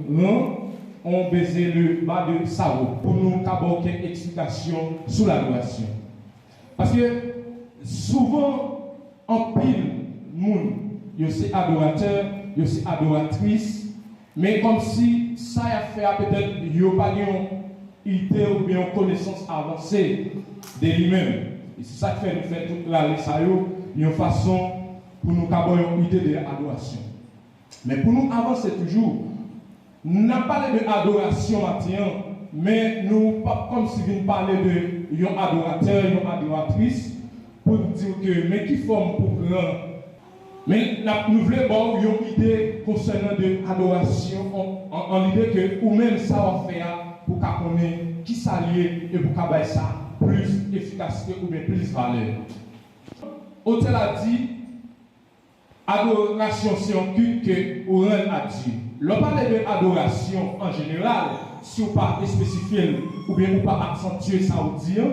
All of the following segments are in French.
Non, on baisait le bas de Sao pour nous avoir une explication sur l'adoration. Parce que souvent, en pile, monde, il y a adorateur, il y a adoratrice, mais comme si ça a fait peut-être, il n'y a pas une idée ou bien une connaissance avancée de lui-même. Et c'est ça qui fait nous faire toute la liste, une façon pour nous avoir une idée de l'adoration. Mais pour nous avancer toujours, nous n'avons pas parlé de adoration maintenant, mais nous pas comme si nous parlions de un adorateur, une adoratrice, pour dire que, mais qui forme pour grand. Mais nous voulons avoir une idée concernant l'adoration, en l'idée que ou-même ça va faire pour qu'on connaisse qui s'allie et pour qu'on ait ça plus efficacité ou bien plus valeur. Autel a dit, adoration c'est un culte que vous rendez à Dieu. L'on parle de adoration en général, si vous ne pas spécifier ou bien vous pas accentuer ça ou dire,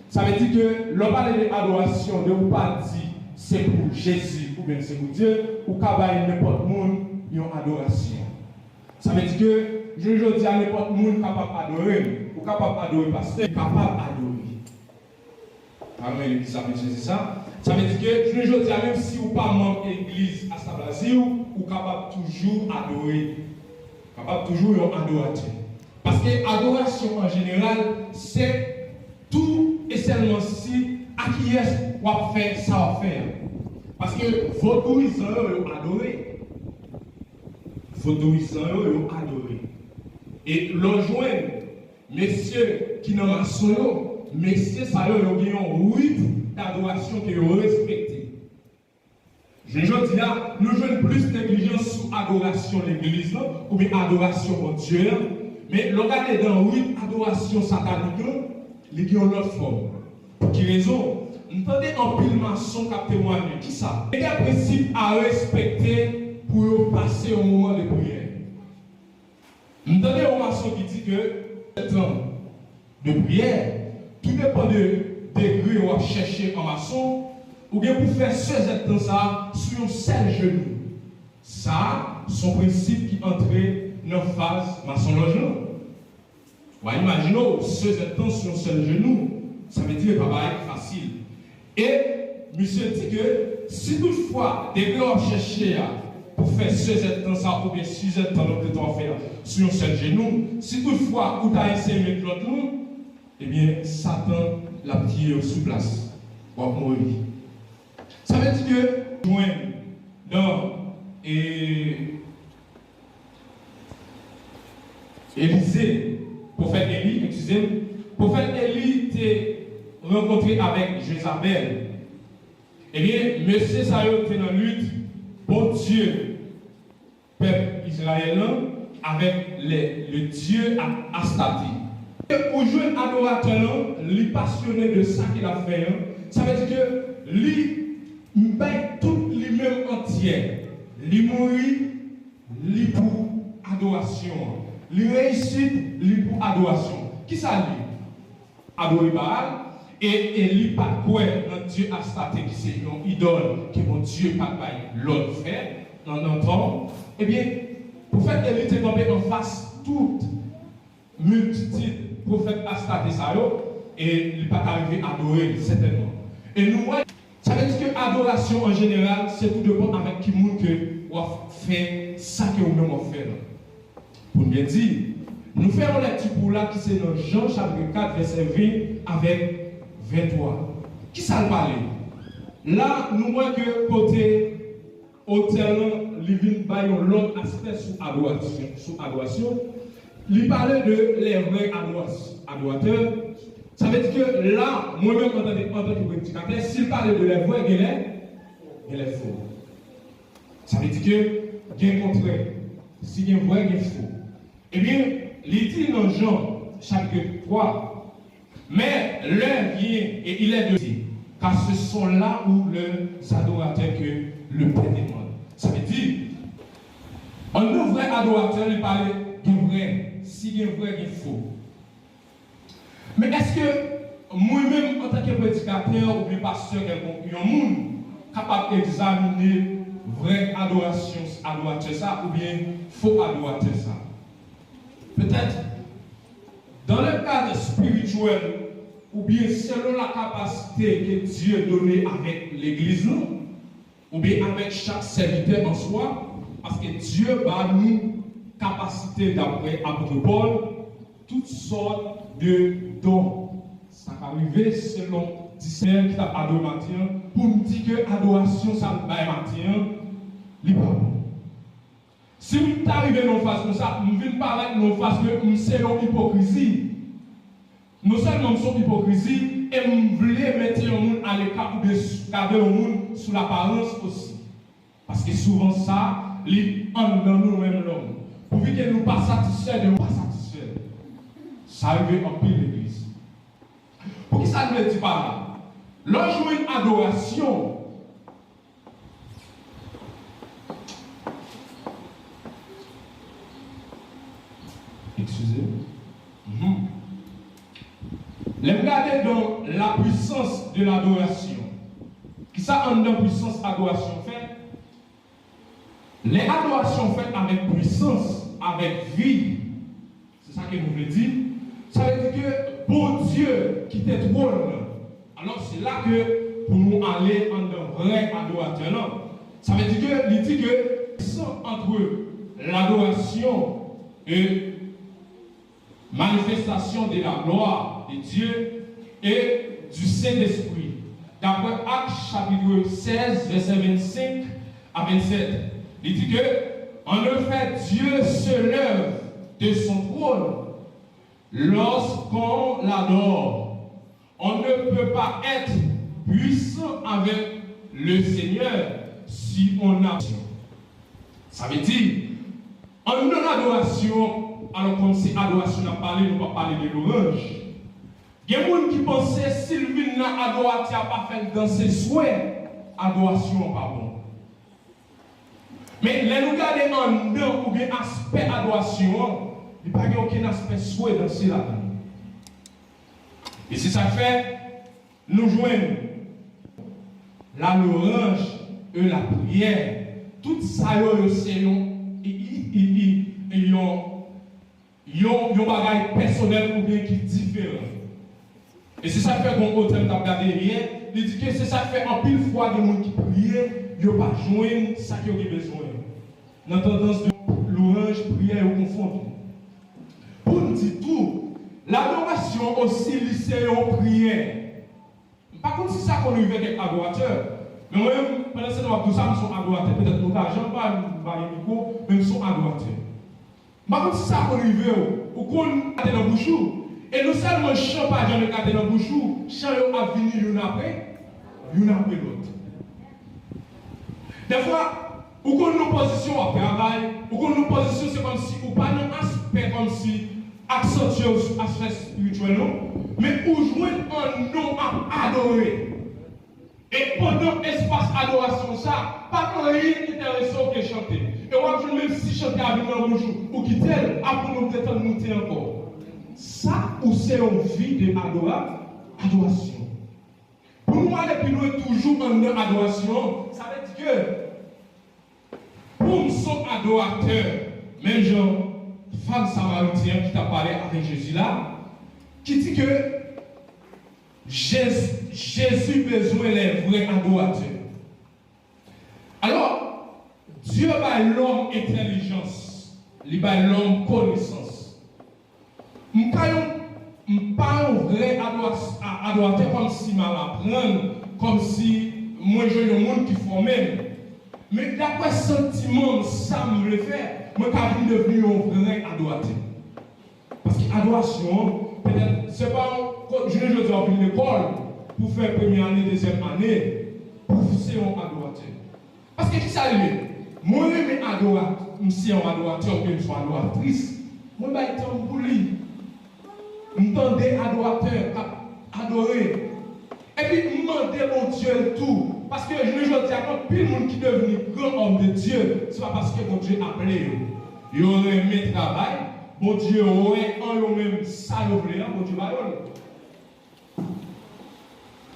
ça veut dire que l'on parle de adoration, de vous pas dire c'est pour Jésus ou bien c'est pour Dieu, ou qu'à n'importe monde une adoration. Ça veut dire que je dis à n'importe monde capable d'adorer, ou capable d'adorer parce que capable d'adorer. Amen, l'église c'est ça. Ça veut dire que je dis même si vous pas membre d'église à Saint-Blaise, ou capable toujours adorer. Capable toujours adorateur. Parce que l'adoration en général, c'est tout et seulement si à qui est-ce qu'on va faire ça va faire. Parce que votre ils ont adoré. Votre ils ont adoré. Et le joindre, messieurs qui n'ont pas solo, messieurs ça ont un rythme d'adoration que vous respectez. Je dis là, nous jouons plus négligence sur l'adoration de l'église ou bien adoration de Dieu. Mais regardez dans le rythme d'adoration satanique, il y a une autre forme. Pour quelle raison? Nous entendez un pile maçon qui a témoigné. Qui ça? Il y a un principe à respecter pour passer au moment de prière. Nous entendez un maçon qui dit que le temps de prière, tout dépend de degré où on chercher un maçon, ou bien pour faire ce temps ça sur un seul genou. Ça, son principe qui entrait dans la phase maçon-logement. Imaginez, ce temps sur un seul genou, ça veut dire que ça va être facile. Et monsieur dit que si toutefois, degré où on chercher pour faire ce temps ça, ou bien 6 temps que tu vas faire sur un seul genou, si toutefois, vous avez essayé de mettre l'autre nom, eh bien, Satan l'a tiré sous place. Pour mourir. Ça veut dire que, dans Élisée, prophète Élie, excusez-moi, prophète Élie était rencontré avec Jézabel. Eh bien, monsieur Sayo était dans la lutte, bon Dieu, peuple israélien, avec le Dieu Astati. Aujourd'hui, l'adorateur, il est passionné de ça qu'il a fait. Ça veut dire que lui, il paye tout lui-même entier. Il mourit, il pour adoration. Il réussit, il pour adoration. Qui ça lui? Adorer Baal. Et il pas quoi dans Dieu Astarte qui c'est une idole, qui mon Dieu pas l'autre frère, dans notre temps. Eh bien, pour faire que lui était tombé en face toute multitude prophète Astarte et il n'est pas arrivé à adorer certainement. Et nous, ça veut dire que l'adoration en général, c'est tout dépend avec qui monde que on fait ça que nous avons fait. Pour bien dire, nous faisons la petite pour là qui c'est dans Jean chapitre 4, verset 20 avec 23. Qui ça le parle? Là, nous voyons que côté hôtel, il vient de l'autre aspect sous adoration. Il parlait de les vrais adorateurs. Ça veut dire que là, moi-même, en tant que prédicateur, s'il parlait de les vrais, il est faux. Ça veut dire que il y a un contraire. S'il y a un vrai, il est faux. Eh bien, il dit dans Jean, chapitre 3, mais l'heure vient et il est de dire, car ce sont là où les adorateurs que le Père demande. Ça veut dire, un vrai adorateur, il parlait du vrai. Si est vrai, il est faux. Mais est-ce que moi-même, en tant que prédicateur ou bien pasteur, il y a un monde capable d'examiner vraie adoration, adorateur ça, ou bien faux adorateur ça? Peut-être, dans le cadre spirituel, ou bien selon la capacité que Dieu a donnée avec l'Église, ou bien avec chaque serviteur en soi, parce que Dieu va nous capacité d'après apôtre Paul, toutes sortes de dons. Ça va arriver selon Discerneur qui t'a adoré matin, pour nous dire que l'adoration, ça ne va pas matin, il pas bon. Si vous êtes arrivé dans face comme ça, nous venons parler de face que nous sommes hypocrisie. Nous seulement sommes hypocrisie et nous voulons mettre le monde à l'écart ou bien garder le monde sous l'apparence aussi. Parce que souvent ça, il en dans nous-mêmes l'homme. Pour que nous ne pas satisfaits de nous pas satisfaits. Ça arrive en pile l'église. Pour qui ça ne veut dire pas là? Lorsque je une adoration, excusez-moi. Regardez dans la puissance de l'adoration. Qui ça en dans puissance adoration fait? Les adorations faites avec puissance, avec vie, c'est ça que nous voulons dire. Ça veut dire que pour Dieu qui te trône, alors c'est là que pour nous aller en un vrai adorateur. Ça veut dire que il dit que entre l'adoration et manifestation de la gloire de Dieu et du Saint-Esprit. D'après Actes chapitre 16, verset 25 à 27, il dit que, en effet, Dieu se lève de son trône lorsqu'on l'adore. On ne peut pas être puissant avec le Seigneur si on a. Ça veut dire, en adoration, alors comme si adoration n'a parlé, nous ne pas parler de l'orange. Il y a des gens qui pensent que Sylvine n'a adoration pas fait dans ses souhaits, adoration pas bon. Mais les nous regarder en dedans ou bien aspect adoration, il n'y a pas aucun aspect souhait dans cela. Et si ça fait, nous joignons la louange et la prière, tout ça, c'est un bagage personnel ou bien qui est différent. Et c'est ça fait qu'on autre temps regarder rien, il dit que c'est ça fait en pile fois des gens qui prient, ils n'ont pas joindre ça qu'ils ont besoin. Dans la tendance de louange, prière ou confondre. Pour nous dire tout, l'adoration aussi, c'est une prière. Par contre, c'est ça qu'on vit avec adorateur. Mais moi-même, pendant ce temps, tout ça, nous sommes adorateurs. Peut-être nos agents, pas un micro, mais nous sommes adorateurs. Par contre, c'est ça qu'on vit, ou qu'on a dans le bouchou. Et nous seulement chant pas jamais garder dans le bouchou, chant a venir l'une après l'autre. Des fois, ou qu'on nous position à travail, ou qu'on nous position, c'est comme si, ou pas un aspect comme si, accentué au aspect spirituel, non, mais où jouer un nom à adorer. Et pendant l'espace adoration, ça, pas rien intéressant que chanter. Et on va même si chanter avec dans le bouchou, ou quitter, après nous peut-être monter encore. Ça, ou c'est une vie de adoration. Pour nous, aller plus loin, toujours en adoration, ça veut dire que pour nous sommes adorateurs, même genre, femme samaritaine qui t'a parlé avec Jésus là, qui dit que Jésus besoin des vrais adorateurs. Alors, Dieu va l'homme intelligence, il va l'homme connaissance. Je ne suis pas un vrai adorateur comme si je m'apprends, comme si moi je suis un monde qui formé. Mais d'après le sentiment, ça me le fait, je suis devenu un vrai adorateur. Parce que l'adoration, peut-être, ce n'est pas, je ne veux pas une école pour faire première année, deuxième année, pour faire un adorateur. Parce que qui ça arrive? Moi, je suis un adorateur, je suis un adorateur, je suis une adoratrice. Moi, je suis un bouli. M'entendez adorateur, adorer. Et puis, demandez mon Dieu tout. Parce que je ne dis pas que le monde qui est devenu grand homme de Dieu, ce n'est pas parce que mon Dieu a appelé. Il aurait aimé travail, mon Dieu aurait en lui-même ça, mon Dieu va donner.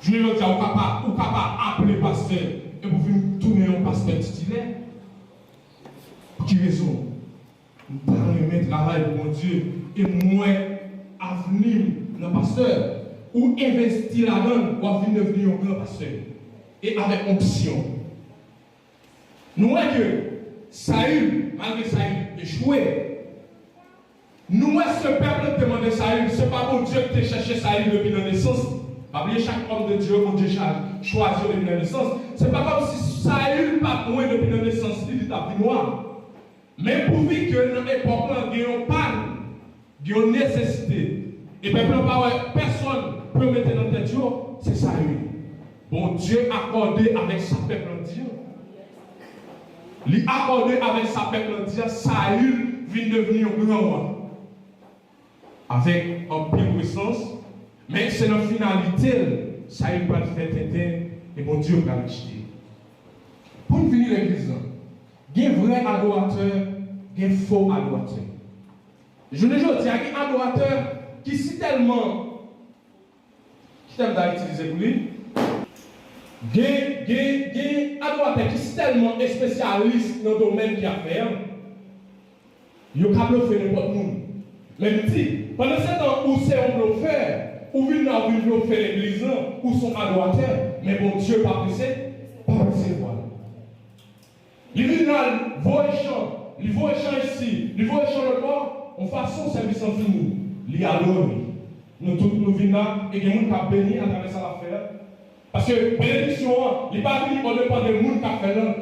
Je ne dis pas ou capable appeler pasteur et vous venir tourner un pasteur titulaire. Pour quelle raison? nous parlons de travail pour mon Dieu et moins avenir dans le pasteur ou investir là-dedans ou devenir un grand pasteur et avec option. Nous voyons que Saül, malgré Saül, échoué. Nous voyons ce peuple demander Saül, ce n'est pas mon Dieu qui t'a cherché Saül depuis la naissance. Pas oublier chaque homme de Dieu, mon Dieu choisi depuis la naissance. Ce n'est pas comme si Saül pas loin depuis la naissance, il est à noir. Mais pour vivre que dans l'époque, il y a une panne, il y a une nécessité. Et peuple pas personne peut mettre dans tête, c'est Saül. Bon Dieu accordé avec sa peuple en Dieu. Il accordé avec sa peuple en Dieu, Saül vient devenir un grand roi. Avec un pile puissance, mais c'est la finalité, Saül va faire tête et bon Dieu va l'acheter. Pour finir l'église, il y a un vrai adorateur, il y a un faux adorateur. Je ne dis pas, il y a un adorateur qui si tellement, qui t'aime d'utiliser pour lui, il y a un adorateur qui est tellement spécialiste dans le domaine qu'il a fait, il a capable de faire n'importe où. Mais il dit, pendant ce temps où c'est un bluffeur, ou vient dans une faire l'église, ou son adorateur, mais bon Dieu pas pressé, pas pressé voilà. Il vient dans vos échanges, il vont échanger ici, il vont échanger le bord, en façon service en fini, il adore. Nous tous nous venons là, et il y a des gens qui ont béni à travers ça l'affaire. Parce que bénédiction, il n'est pas venu au dépend des gens qui ont fait là.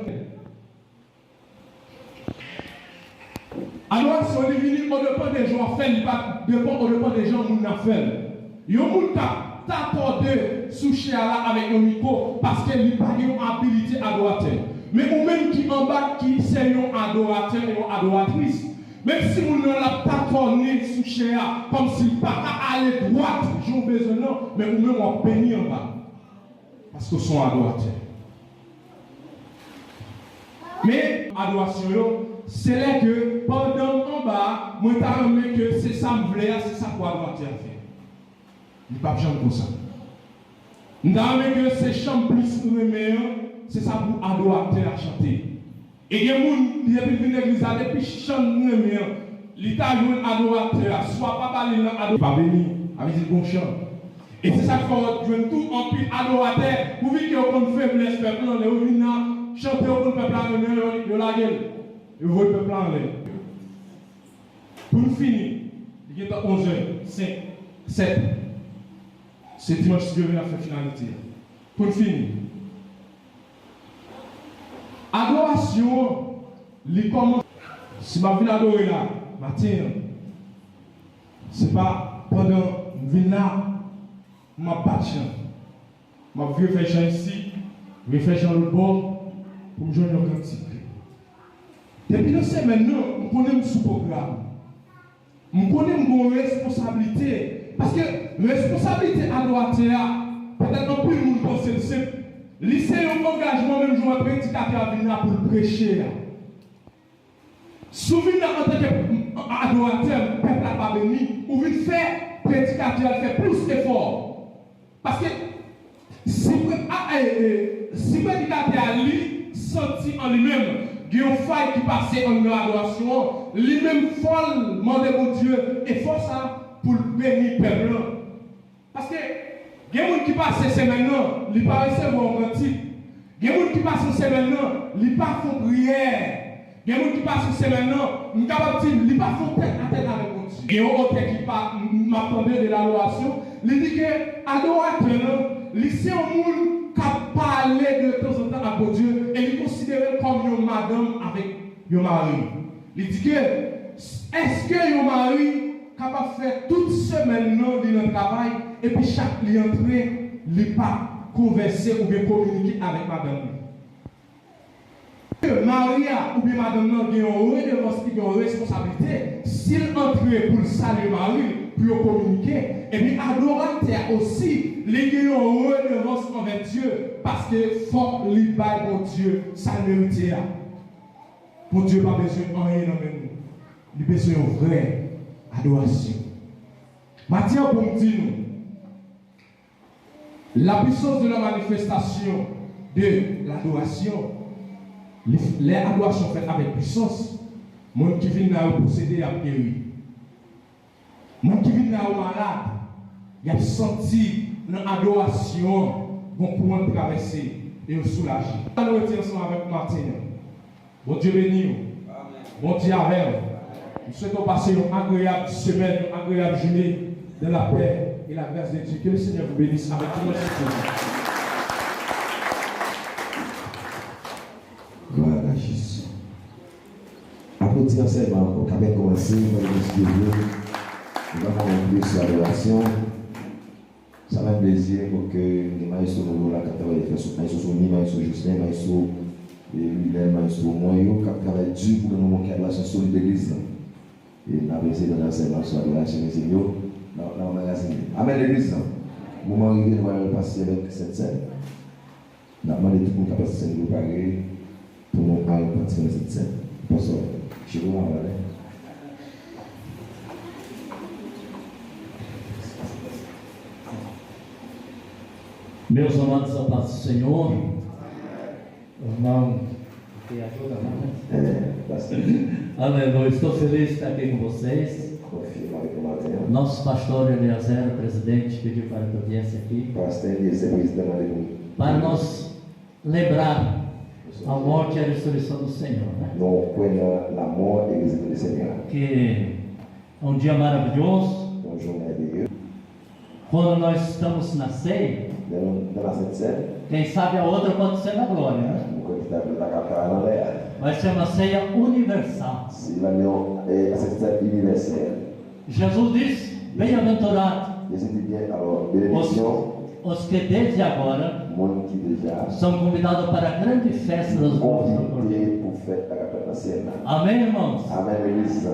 Alors, si on est venu au dépend des gens à faire, il dépend au dépend des gens qui ont fait. Il y a des gens qui ont accordé sous là avec le micro parce qu'il n'y a pas une habilité adorateur. Mais ou même qui en bas, qui c'est un adorateur et une adoratrice. Même si vous ne l'avez pas tourné sous chéa, comme s'il pas aller droite, j'en besoin non, mais vous même on béni en bas. Parce que sont adorateurs. Mais adoration, c'est là que pendant en bas, moi je que c'est ça me plaît, c'est ça pour adorateur faire. Il n'y a pas de chambre pour ça. Je que c'est chambre plus meilleur, c'est ça pour adorateur à chanter. Et il y a des gens qui viennent à l'église depuis chanter, l'État joue un adorateur, soit pas parler dans l'adorateur, pas béni, avec des bons chants. Et c'est ça qu'il faut jouer tout en plus adorateur, pour vivre qu'il y a une faiblesse, peuple, on est venu chanter au peuple de la gueule, et vous le peuple en l'air. Pour finir, il y a 11h, 5, 7. C'est dimanche si Dieu vient faire finalité. Pour finir. Adoration, les commence. Si ma vie adorer là, matin, c'est pas pendant une là, ma battre. Ma vie fait chant ici, je fais chant le bord pour me joindre un cantique. Depuis le semaine, je connais ce programme. Je connais mon responsabilité. Parce que responsabilité adorateur, peut-être non plus le monde pense le simple. Lycée un engagement même jouer un prédicateur à venir pour le prêcher. Souvenez en tant qu'adorateur, peuple n'a pas béni, ou venez faire prédicateur, faire plus d'efforts. Parce que si prédicateur lui senti en lui-même, il y a une faille qui passe en adoration, lui-même folle, demander mon Dieu, et faut ça pour le bénir peuple. Parce que il y a des gens qui passent ces semaines-là, ils ne pas recevoir un cantique. Il y a des gens qui passent ces semaines-là, ils ne pas font prière. Il y a des gens qui passent ces semaines-là, ils ne pas font tête à tête avec mon Dieu. Il y a un autre qui m'attendait de l'adoration, il dit que l'adorateur, c'est un monde qui parle de temps en temps à mon Dieu et il considère comme une madame avec un mari. Il dit que, est-ce que un mari capable de faire toute semaine dans le travail et puis chaque client entré, il n'est pas converser ou bien communiquer avec madame. Maria ou bien madame a une responsabilité. S'il entre pour saluer Marie, pour communiquer, et puis adorateur aussi, les gens ont une redevance envers Dieu parce que faut lui bailler pour Dieu, ça mérite. Pour Dieu, pas besoin de rien dans nous. Il a besoin de vraie adoration. Matthieu, pour me dire, la puissance de la manifestation de l'adoration, les adorations faites avec puissance, Monde qui vient là posséder à guérir. Monde qui vient là malade, il a senti dans l'adoration qu'on courant traverser et soulager. Nous sommes ensemble avec Martin. Bon Dieu béni. Bon Dieu avec vous. Nous souhaitons passer une agréable semaine, une agréable journée de la paix et la grâce de Dieu. Que le Seigneur vous bénisse avec tout notre soutien. Gloire à Jésus. Applaudissez ensemble encore. Quand on commence, on va nous allons en plus l'adoration. Ça m'a plaisir pour que les maïs nous la maïs Souni, maïs Justin, maïs Lui-même, maïs Moyo, qui travaille dur pour nous manquer la chanson de l'église. Et on a essayé de l'enseignement sur l'adoration des seigneurs dans le magasin. Amen l'église. Au moment où nous allons passer avec cette scène, on a demandé tout le monde qui a passé cette scène de préparer pour nous partir de cette scène. Pour ça, je vous remercie. Meus amados, a paz do Senhor, irmão, que ajuda mais. Bastante. Aleluia, estou feliz de estar aqui com vocês. Nosso pastor Eliezer, presidente, pediu para que eu viesse aqui para nós lembrar a morte e a ressurreição do Senhor, né? Que é um dia maravilhoso. Quando nós estamos na ceia, quem sabe a outra pode ser na glória, né? Vai ser uma ceia universal. Jesus disse, bem-aventurado os que desde agora são convidados para a grande festa das bodas do Cordeiro. Amém, irmãos?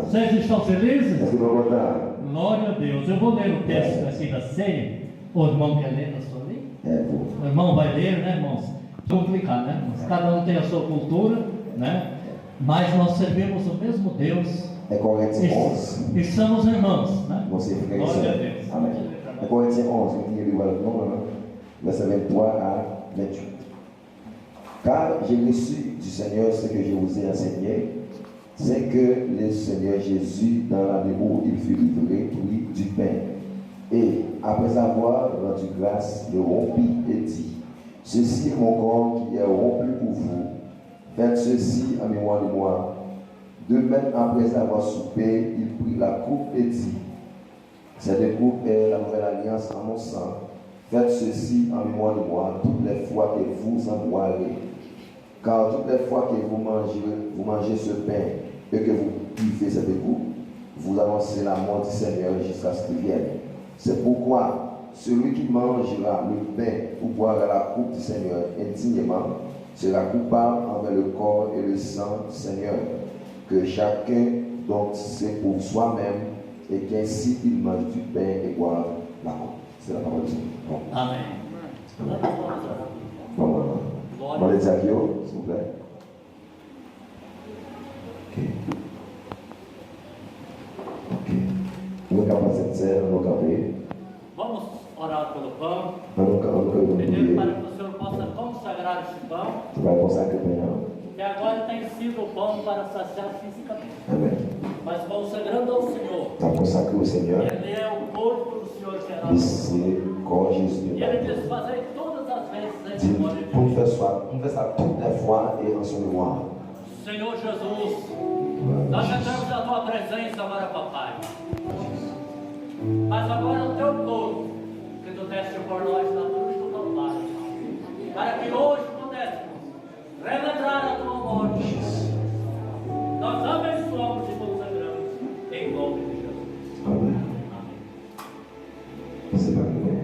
Vocês estão felizes? Glória a Deus. Eu vou ler o texto aqui da ceia. O irmão quer ler na sua língua? O irmão vai ler, né, irmãos? Complicado, né, irmãos? Cada um tem a sua cultura, né? Mas nós servimos o mesmo Deus. E somos irmãos, né? Glória a Deus. Amém. Corinthiens 11, verset 23 à 28. Car j'ai reçu du Seigneur ce que je vous ai enseigné, c'est que le Seigneur Jésus, dans la nuit où il fut livré, prit du pain. Et après avoir rendu grâce, le rompit et dit, ceci est mon corps qui est rompu pour vous. Faites ceci en mémoire de moi. De même, après avoir soupé, il prit la coupe et dit, cette coupe est la nouvelle alliance en mon sang. Faites ceci en mémoire de moi toutes les fois que vous en boirez. Car toutes les fois que vous mangez ce pain et que vous buvez cette coupe, vous avancez la mort du Seigneur jusqu'à ce qu'il vienne. C'est pourquoi celui qui mangera le pain ou boira la coupe du Seigneur indignement sera coupable envers le corps et le sang du Seigneur. Que chacun donc c'est pour soi-même et qu'ainsi il mange du pain et boit la coupe. C'est la parole de Dieu. Bon. Amém. Bon, on va les dire, s'il vous plaît. Ok. Nous avons cette scène, nous avons Vamos orar pelo pão. pedir Para que o Senhor possa consagrar esse pão, tu vai consagrar o pão. que agora tem sido o pão para saciar fisicamente. Amém. Mas consagrando ao Senhor. Então consagre o Senhor. Ele é o corpo do Senhor que é nosso. Ici, quand Jésus E ele diz: fazei todas as vezes em dit, memória de pour mim. faire ça toutes les fois et en son mémoire. Senhor Jesus, nós entramos na tua presença agora, papai. Mas agora o teu corpo, que tu deste por nós na cruz do Calvário, para que hoje pudéssemos relembrar a tua morte. Nós abençoamos e consagramos em nome de Jesus. Amém. Amém. Você vai ver.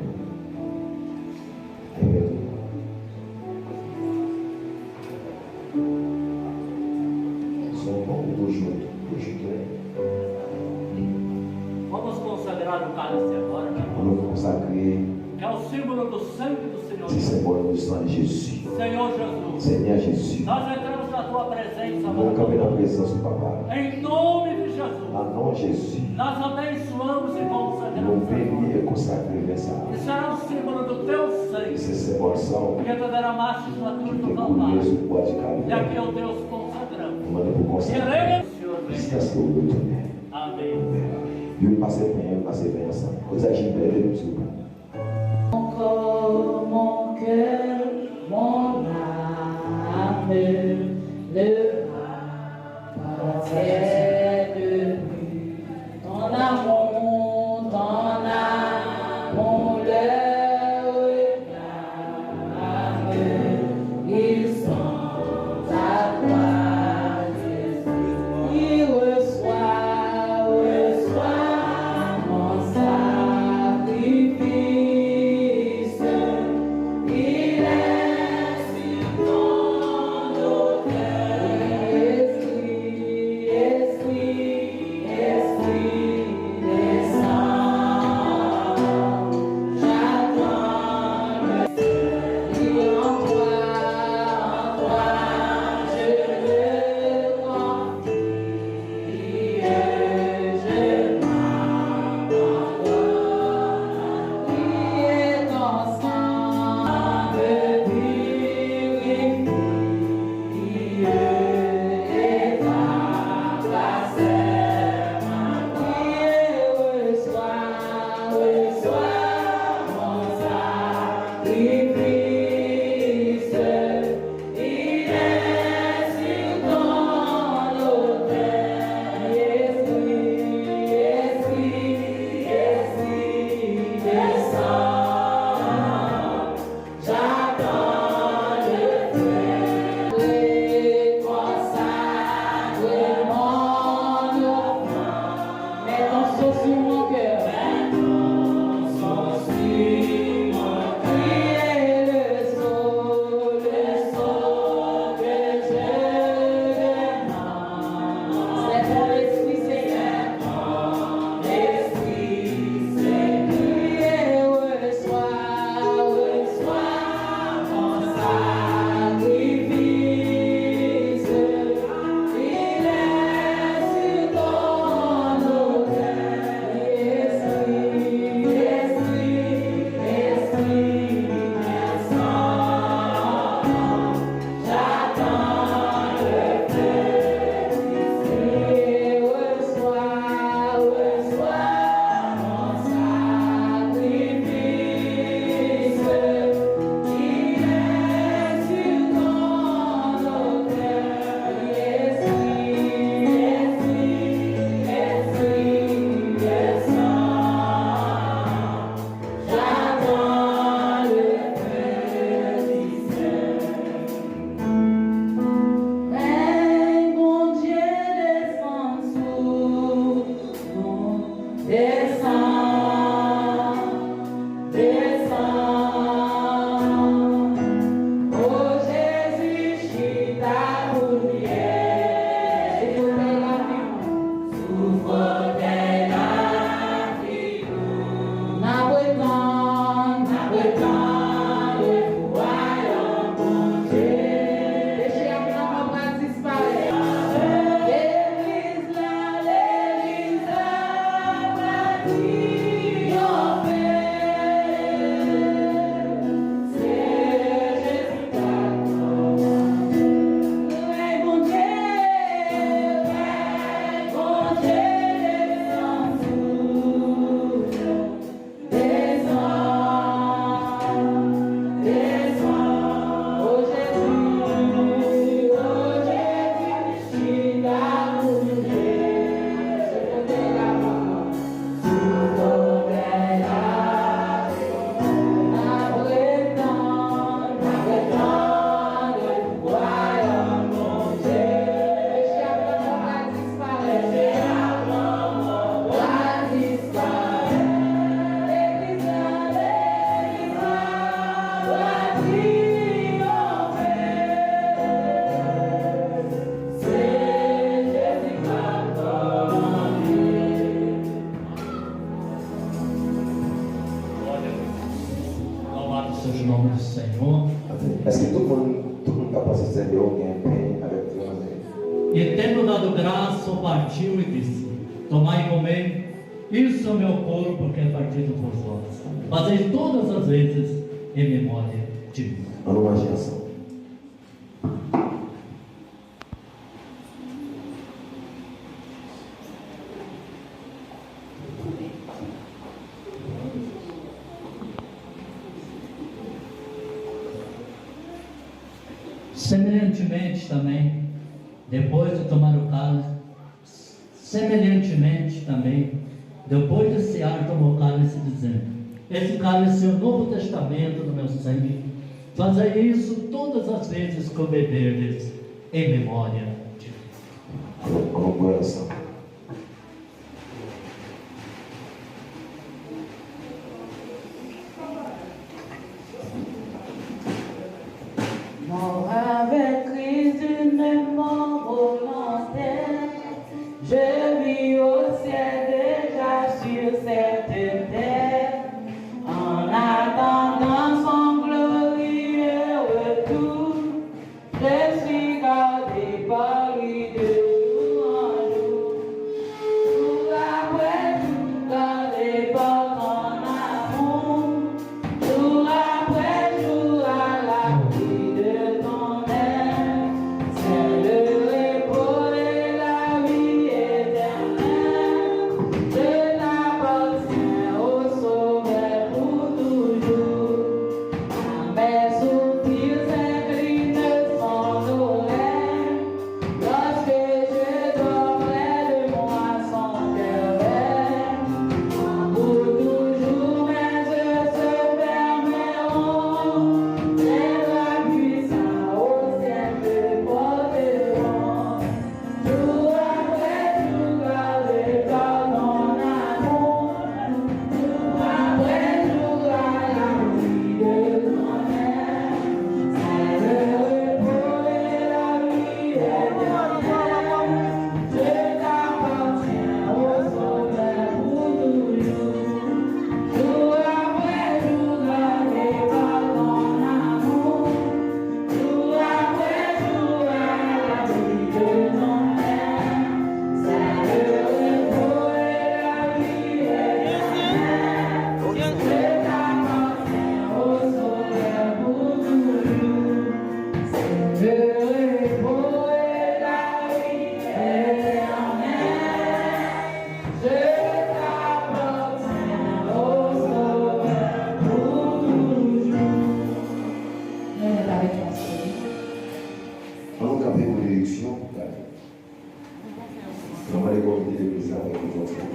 Vamos consagrar o cálice agora, né? Vamos consacrer Que é o símbolo do sangue do Senhor. esse symbole do sangue de Jesus. Senhor Jesus, Seigneur Jésus. nós entramos na tua presença Nous camper na agora. presença do Papa. Em nome de Jesus, En nom de Jésus. nós abençoamos e Nous consagramos bénissons et consacrons le ça. agora. Isso é um símbolo do teu sangue, Esse symbole sang que tu derramaste na cruz qui do est coulé Calvário. sur le bois du E Calvaire. aqui, ó Deus, consagramos. Nous demandons pour consacrer. Queremos, Senhor, vem. jusqu'à ce que vous retournez. Amen. Vous passez bien ensemble. Vous agissez bien de nous. Mon corps, mon cœur, mon âme, le parfait de lui. Ton amour, le regard, ils sont à toi, Jésus. Il reçoit mon sacrifice. Il est sur ton autel. Esprit, descend. J'attends le Seigneur. En toi, je me confie. Je m'abandonne. Priez ton sang me purifie. Et ta grâce reçois mon sacrifice. Il est sur ton autel. Esprit, descend. J'attends le feu. Consacre mon offrande. Mets ton sang sur mon cœur. Priez le saut que je demande. C'est ton esprit, Seigneur. Esprit, Seigneur, reçois mon sacrifice. Il est sur ton autel. Esprit, descend. J'attends le feu. Reçois mon sacrifice. Il est sur ton autel. Esprit, descend. J'attends le feu du ciel. Règne, mon Dieu, descend sur nous. Descend. Oh Jésus, je suis ta prière. Souffre de la vie. N'apprétend le royaume, mon Dieu. Péché à blanc va disparaître. L'église va triompher. C'est Jésus qui a commandé. Règne, mon Dieu, descend sur nous. Descend. Oh Jésus, je suis ta prière. Souffre de la mort, souffre de la n'apprétend le royaume, mon Dieu. Péché à blanc va disparaître. L'église va triompher. C'est Jésus qui a commandé. Louvado seja o nome do Senhor. Est-ce que tout le monde a passé cette vidéo qui est un pain avec Dieu? E tendo dado graça, partiu e disse: Tomai e comei, isso é o meu corpo que é partido por vós. Fazei todas as vezes em memória de mim. Allons manger ensemble. semelhantemente também, depois de tomar o cálice, semelhantemente também, depois de cear, tomou o cálice, dizendo: esse cálice é o Novo Testamento do meu sangue. Fazei isso todas as vezes que beberdes, em memória de mim. Coração. Mort avec Christ d'une mort volontaire, je vis au ciel déjà sur cette terre, en attendant son glorieux retour, je suis gardé par lui de jour en jour, jour après jour, gardé par ton amour, jour après jour à l'abri de ton aile, c'est le repos et la vie éternelle, je t'appartiens au Sauveur pour toujours. Mes soupirs s'inclinent son oreille, lorsque je dors près de moi son cœur est. Pour toujours mes yeux se fermeront, les bras puissants au ciel me porteront. Jour après jour gardé par ton amour, jour après jour à l'abri de ton aile, c'est le repos et la vie éternelle. Je t'appartiens au Sauveur pour toujours. Jour après jour gardé par ton amour, jour après jour à l'abri de ton aile, c'est le repos et la vie éternelle. Je t'appartiens au Sauveur pour toujours. C'est le repos et la vie éternelle. Je t'appartiens au Sauveur pour toujours. Lève avec la souris. On va camper pour l'élection. On va les comité de président avec les autres.